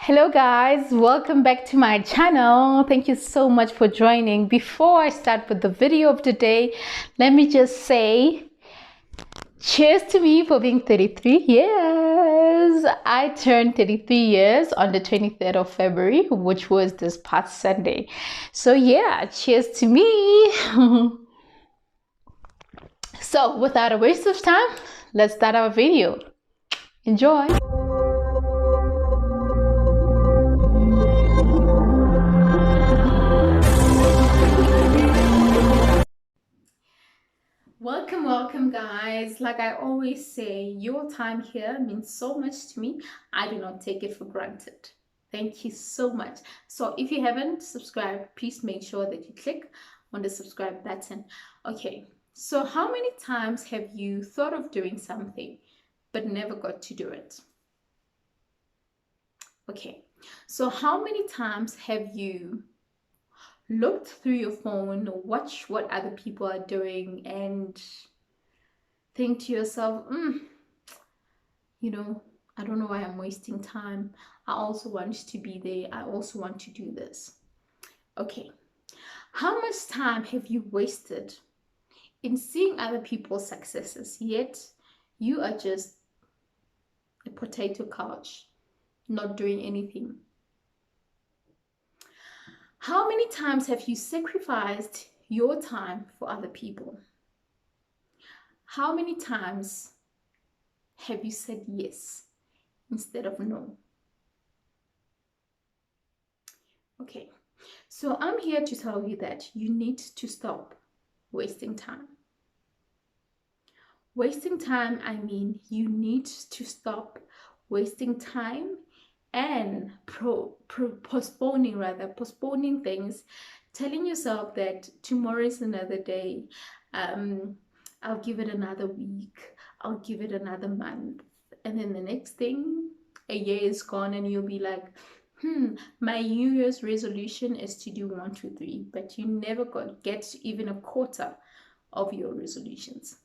Hello guys, welcome back to my channel. Thank you so much for joining. Before I start with the video of today, let me just say cheers to me for being 33 years. I turned 33 years on the 23rd of February, which was this past Sunday. So yeah, cheers to me. So without a waste of time, let's start our video. Enjoy. Welcome guys. Like I always say, your time here means so much to me. I do not take it for granted. Thank you so much. So if you haven't subscribed, please make sure that you click on the subscribe button. Okay, so how many times have you thought of doing something but never got to do it? Okay, so how many times have you looked through your phone, watched what other people are doing, and think to yourself, I don't know why I'm wasting time. I also want to be there. I also want to do this. Okay, how much time have you wasted in seeing other people's successes, yet you are just a potato couch, not doing anything? How many times have you sacrificed your time for other people? How many times have you said yes instead of no? Okay, so I'm here to tell you that you need to stop wasting time. Wasting time, I mean, you need to stop wasting time and postponing things, telling yourself that tomorrow is another day. I'll give it another week. I'll give it another month. And then the next thing, a year is gone and you'll be like, my New Year's resolution is to do 1, 2, 3, but you never get even a quarter of your resolutions.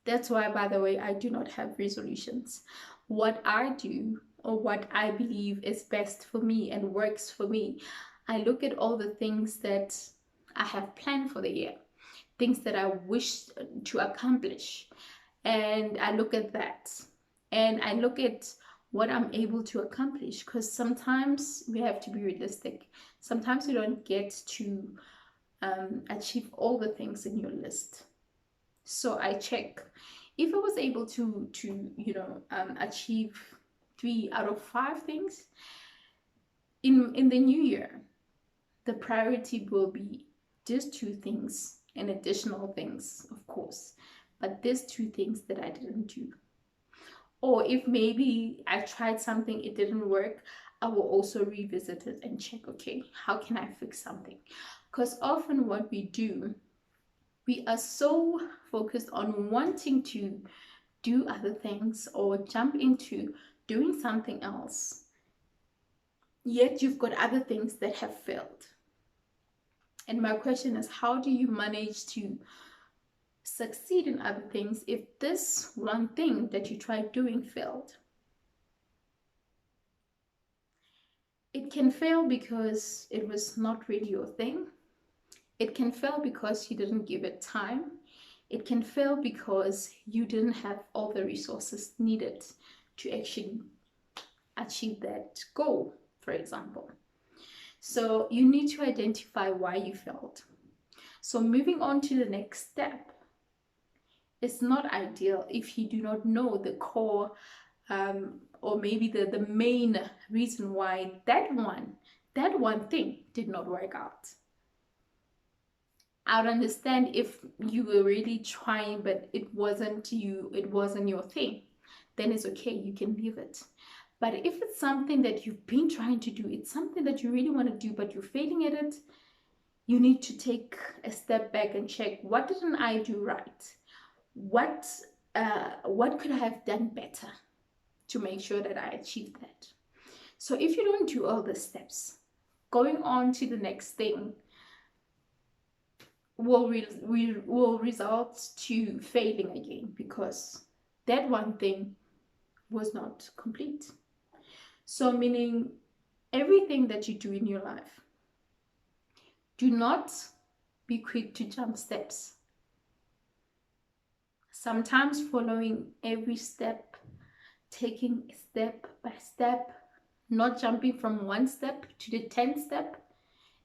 That's why, by the way, I do not have resolutions. What I do, or what I believe is best for me and works for me, I look at all the things that I have planned for the year, things that I wish to accomplish, and I look at that, and I look at what I'm able to accomplish, because sometimes we have to be realistic. Sometimes you don't get to achieve all the things in your list. So I check if I was able to achieve 3 out of 5 things in the new year. The priority will be just 2 things and additional things, of course, but there's 2 things that I didn't do. Or if maybe I tried something, it didn't work, I will also revisit it and check, okay, how can I fix something? Because often what we do, we are so focused on wanting to do other things or jump into doing something else, yet you've got other things that have failed. And my question is, how do you manage to succeed in other things if this one thing that you tried doing failed? It can fail because it was not really your thing. It can fail because you didn't give it time. It can fail because you didn't have all the resources needed to actually achieve that goal, for example. So you need to identify why you failed. So moving on to the next step, it's not ideal if you do not know the core or maybe the main reason why that one thing did not work out. I would understand if you were really trying, but it wasn't your thing, then it's okay, you can leave it. But if it's something that you've been trying to do, it's something that you really want to do, but you're failing at it, you need to take a step back and check, what didn't I do right? What could I have done better to make sure that I achieved that? So if you don't do all the steps, going on to the next thing will result to failing again, because that one thing was not complete. So meaning everything that you do in your life, do not be quick to jump steps. Sometimes following every step, taking step by step, not jumping from one step to the 10th step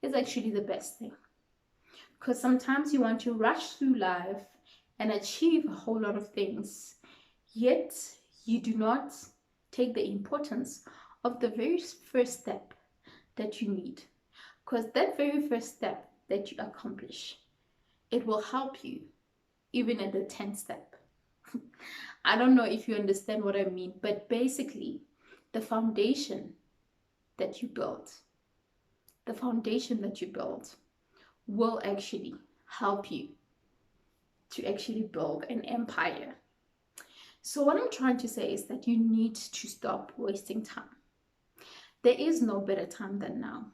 is actually the best thing. Because sometimes you want to rush through life and achieve a whole lot of things, yet you do not take the importance of the very first step that you need. Because that very first step that you accomplish, it will help you even at the 10th step. I don't know if you understand what I mean, but basically the foundation that you build, will actually help you to actually build an empire. So what I'm trying to say is that you need to stop wasting time. There is no better time than now.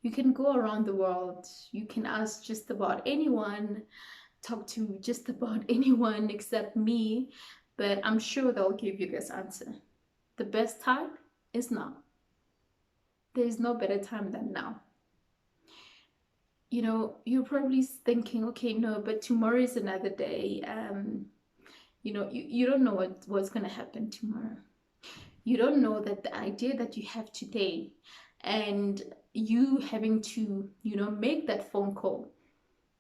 You can go around the world, you can ask just about anyone, talk to just about anyone except me, but I'm sure they'll give you this answer. The best time is now. There is no better time than now. You know, you're probably thinking, okay, no, but tomorrow is another day. You know, you don't know what's going to happen tomorrow. You don't know that the idea that you have today and you having to, you know, make that phone call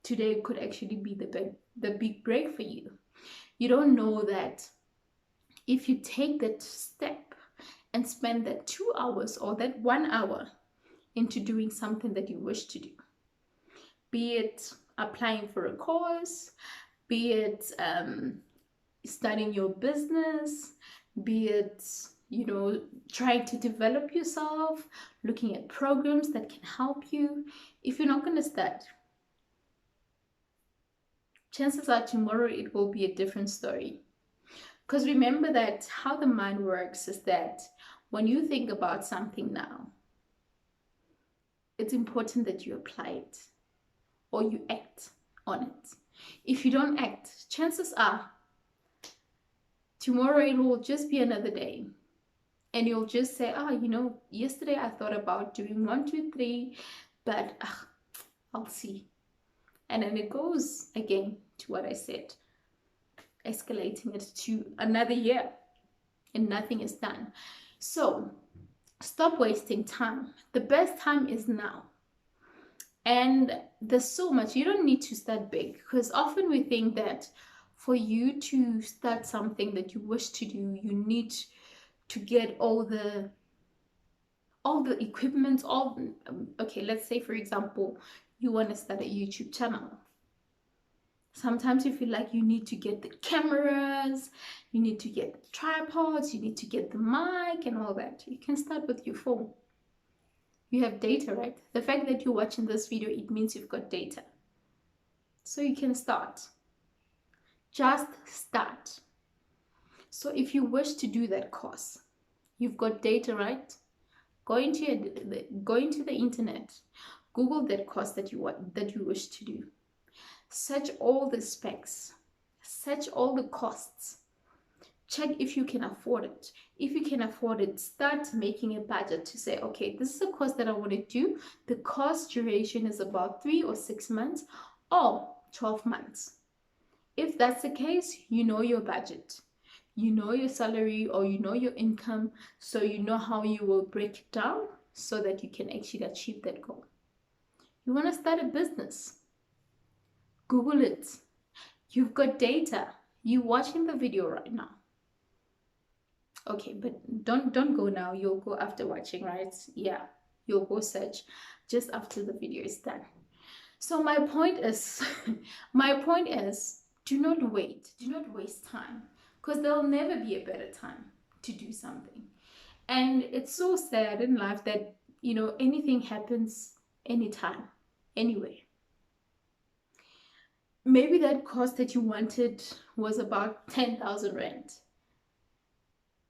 today could actually be the big break for you. You don't know that if you take that step and spend that 2 hours or that 1 hour into doing something that you wish to do, be it applying for a course, be it starting your business, be it, you know, trying to develop yourself, looking at programs that can help you. If you're not going to start, chances are tomorrow it will be a different story. Because remember that how the mind works is that when you think about something now, it's important that you apply it or you act on it. If you don't act, chances are tomorrow it will just be another day. And you'll just say, you know, yesterday I thought about doing 1, 2, 3, but I'll see. And then it goes again to what I said, escalating it to another year and nothing is done. So stop wasting time. The best time is now. And there's so much. You don't need to start big, because often we think that for you to start something that you wish to do, you need to get all the equipment, okay, let's say for example, you want to start a YouTube channel. Sometimes you feel like you need to get the cameras, you need to get the tripods, you need to get the mic and all that. You can start with your phone. You have data, right? The fact that you're watching this video, it means you've got data. So you can start. Just start. So if you wish to do that course, you've got data, right? Go into the internet, Google that course that you wish to do. Search all the specs, search all the costs. Check if you can afford it. If you can afford it, start making a budget to say, okay, this is a course that I want to do. The course duration is about 3 or 6 months or 12 months. If that's the case, you know your budget. You know your salary or you know your income, so you know how you will break it down so that you can actually achieve that goal. You want to start a business? Google it. You've got data. You're watching the video right now. Okay, but don't go now. You'll go after watching, right? Yeah, you'll go search just after the video is done. So my point is, do not wait. Do not waste time, because there'll never be a better time to do something. And it's so sad in life that, you know, anything happens anytime, anywhere. Maybe that course that you wanted was about 10,000 rand.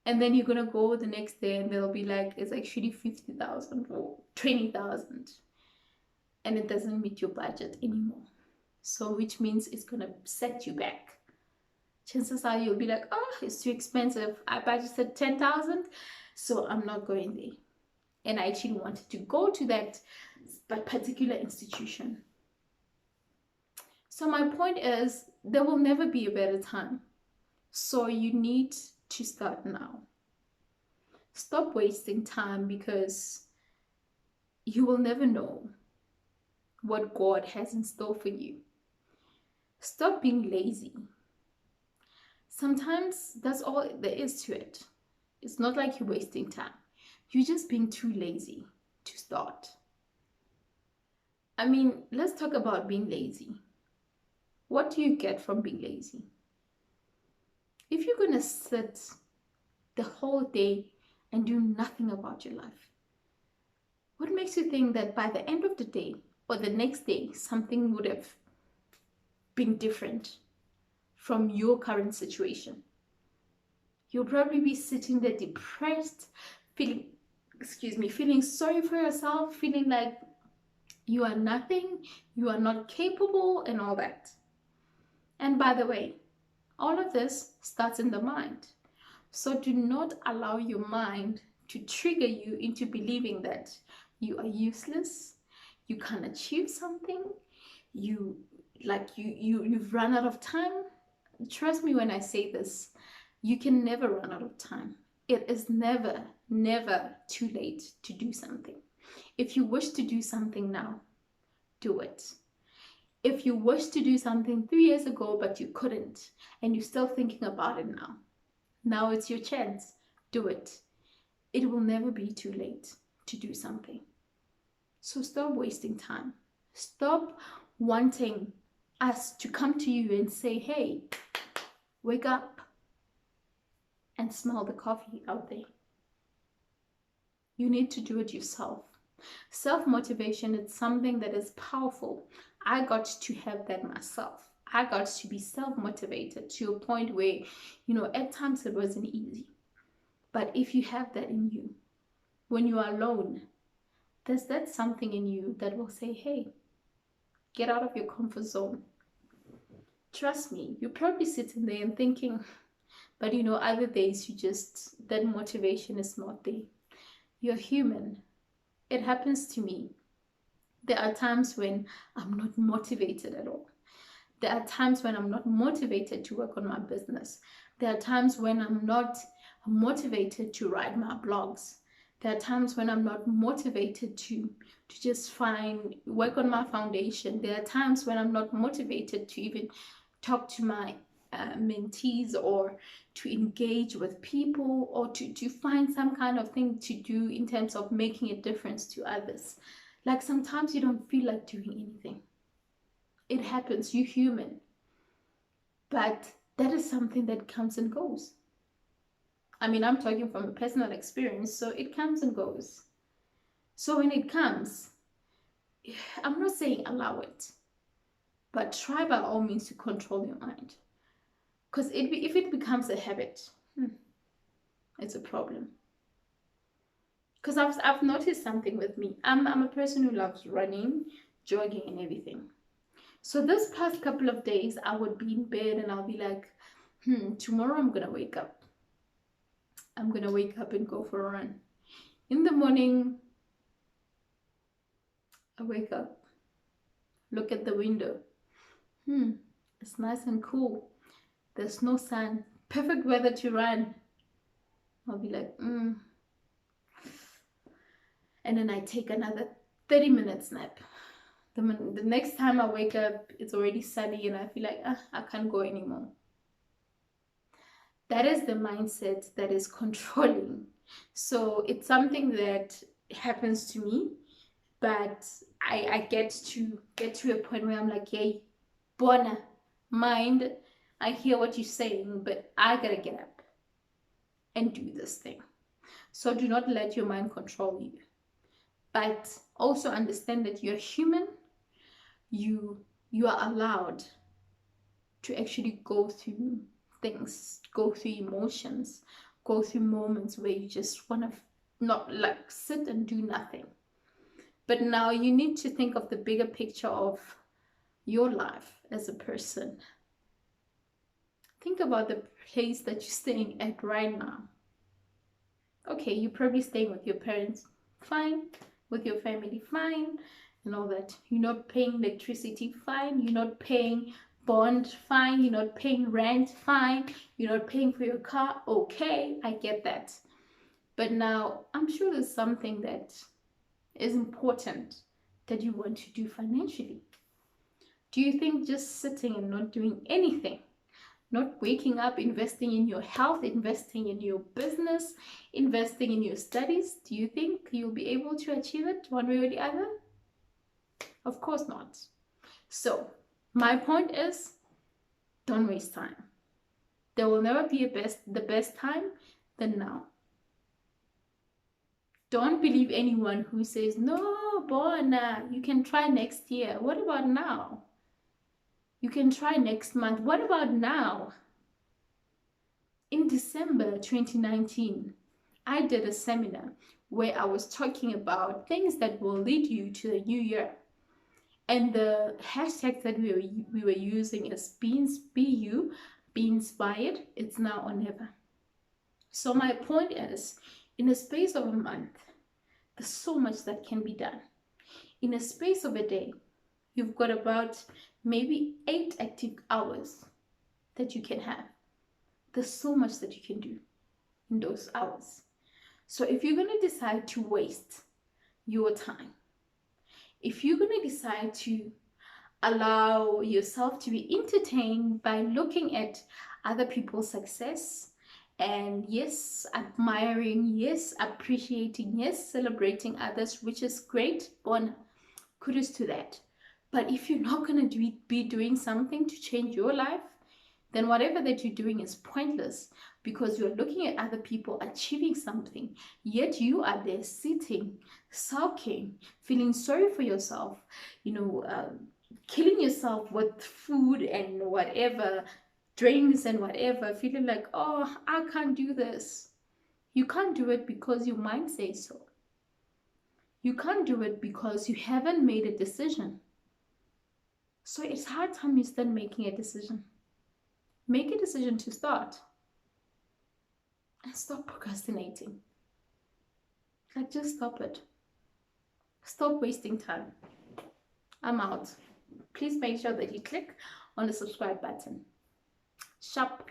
And then you're going to go the next day and they'll be like, it's actually 50,000 or 20,000. And it doesn't meet your budget anymore. So which means it's going to set you back. Chances are you'll be like, oh, it's too expensive. I budgeted 10,000. so I'm not going there. And I actually wanted to go to that particular institution. So my point is, there will never be a better time. So you need to start now. Stop wasting time, because you will never know what God has in store for you. Stop being lazy. Sometimes that's all there is to it. It's not like you're wasting time. You're just being too lazy to start. I mean, let's talk about being lazy. What do you get from being lazy? If you're going to sit the whole day and do nothing about your life, what makes you think that by the end of the day or the next day, something would have been different from your current situation? You'll probably be sitting there depressed, feeling sorry for yourself, feeling like you are nothing, you are not capable, and all that. And by the way, all of this starts in the mind. So do not allow your mind to trigger you into believing that you are useless, you can't achieve something, you've run out of time. Trust me when I say this, you can never run out of time. It is never, never too late to do something. If you wish to do something now, do it. If you wish to do something 3 years ago but you couldn't, and you're still thinking about it now it's your chance. Do it. It will never be too late to do something. So stop wasting time. Stop wanting us to come to you and say, hey, wake up and smell the coffee out there. You need to do it yourself. Self-motivation is something that is powerful. I got to have that myself. I got to be self-motivated to a point where, at times it wasn't easy. But if you have that in you, when you are alone, there's that something in you that will say, hey, get out of your comfort zone. Trust me, you're probably sitting there and thinking, but other days that motivation is not there. You're human. It happens to me. There are times when I'm not motivated at all. There are times when I'm not motivated to work on my business. There are times when I'm not motivated to write my blogs. There are times when I'm not motivated to just work on my foundation. There are times when I'm not motivated to even talk to my mentees, or to engage with people, or to find some kind of thing to do in terms of making a difference to others. Like sometimes you don't feel like doing anything. It happens, you're human. But that is something that comes and goes. I mean, I'm talking from a personal experience, so it comes and goes. So when it comes, I'm not saying allow it, but try by all means to control your mind. Because if it becomes a habit, it's a problem. Because I've noticed something with me. I'm a person who loves running, jogging, and everything. So this past couple of days, I would be in bed and I'll be like, tomorrow I'm going to wake up. I'm going to wake up and go for a run. In the morning, I wake up, look at the window. It's nice and cool. There's no sun. Perfect weather to run. I'll be like, And then I take another 30 minutes nap. The next time I wake up, it's already sunny and I feel like, I can't go anymore. That is the mindset that is controlling. So it's something that happens to me, but I get to a point where I'm like, hey, Bona, mind, I hear what you're saying, but I gotta get up and do this thing. So do not let your mind control you. But also understand that you're human. You are allowed to actually go through things, go through emotions, go through moments where you just want to not like sit and do nothing. But now you need to think of the bigger picture of your life as a person. Think about the place that you're staying at right now. Okay, you're probably staying with your parents, fine, with your family, fine, and all that. You're not paying electricity, fine. You're not paying bond, fine. You're not paying rent, fine. You're not paying for your car, okay, I get that. But now I'm sure there's something that is important that you want to do financially. Do you think just sitting and not doing anything, not waking up, investing in your health, investing in your business, investing in your studies, do you think you'll be able to achieve it one way or the other? Of course not. So, my point is, don't waste time. There will never be the best time than now. Don't believe anyone who says, no, Bona, you can try next year. What about now? You can try next month. What about now? In December 2019, I did a seminar where I was talking about things that will lead you to the new year. And the hashtag that we were using is BU, be inspired, it's now or never. So my point is, in a space of a month, there's so much that can be done. In a space of a day, you've got about maybe 8 active hours that you can have. There's so much that you can do in those hours. So if you're going to decide to waste your time, if you're going to decide to allow yourself to be entertained by looking at other people's success, and yes, admiring, yes, appreciating, yes, celebrating others, which is great, bon, kudos to that. But if you're not going to be doing something to change your life, then whatever that you're doing is pointless, because you're looking at other people achieving something, yet you are there sitting, sulking, feeling sorry for yourself, killing yourself with food and whatever, drinks and whatever, feeling like, oh, I can't do this. You can't do it because your mind says so. You can't do it because you haven't made a decision. So it's high time you start making a decision. Make a decision to start. And stop procrastinating. Like, just stop it. Stop wasting time. I'm out. Please make sure that you click on the subscribe button. Shop.